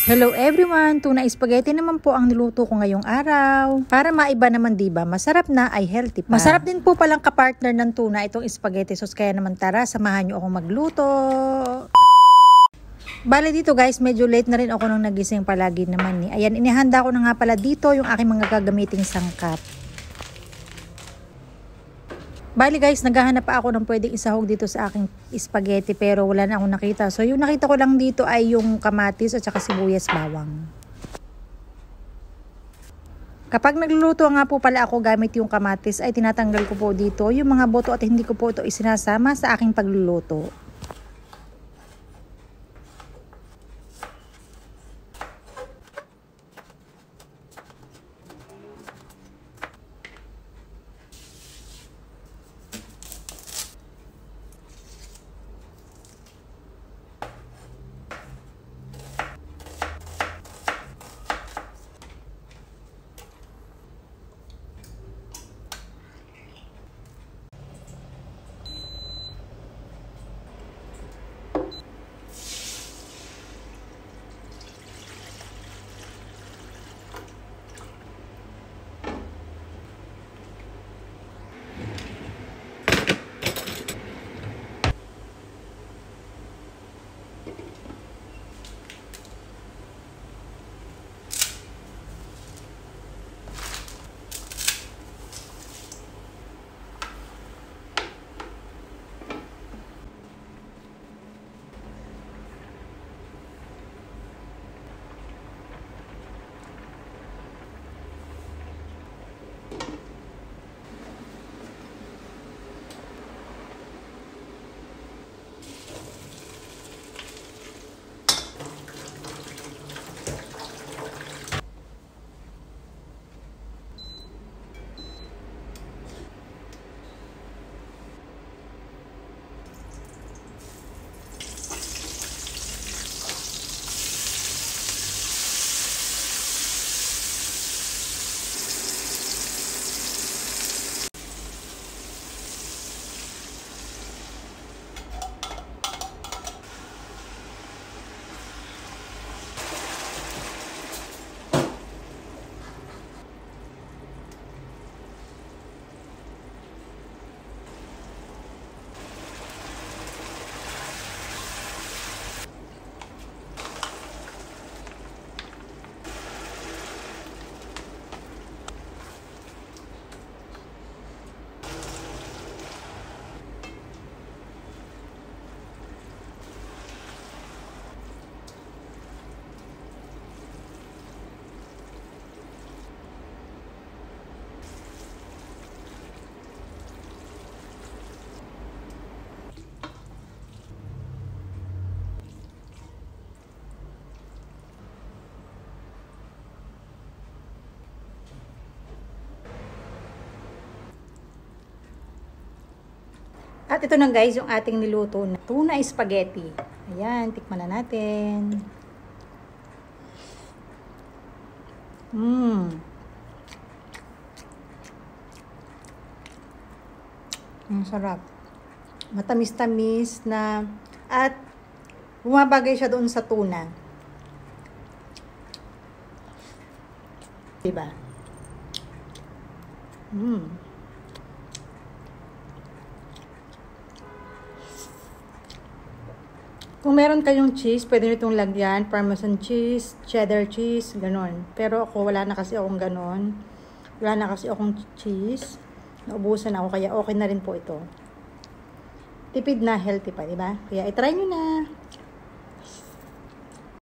Hello everyone! Tuna spaghetti naman po ang niluto ko ngayong araw. Para maiba naman diba, masarap na ay healthy pa. Masarap din po palang kapartner ng tuna itong spaghetti sauce. Kaya naman tara, samahan nyo akong magluto. Bale dito guys, medyo late na rin ako nung nagising palagi naman eh. Ayan, inihanda ko na nga pala dito yung aking mga gagamiting sangkap. Bali guys, naghahanap pa ako ng pwedeng isahog dito sa aking spaghetti pero wala na akong nakita. So yung nakita ko lang dito ay yung kamatis at saka sibuyas bawang. Kapag nagluluto nga po pala ako gamit yung kamatis ay tinatanggal ko po dito yung mga boto at hindi ko po ito isinasama sa aking pagluluto. At ito na guys, yung ating niluto na tuna spaghetti. Ayan, tikman na natin. Ang sarap. Matamis-tamis na at bumabagay siya doon sa tuna. Diba? Kung meron kayong cheese, pwede nyo itong lagyan. Parmesan cheese, cheddar cheese, ganon. Pero ako, wala na kasi akong ganon. Wala na kasi akong cheese. Naubusan ako, kaya okay na rin po ito. Tipid na, healthy pa, diba? Kaya itry nyo na.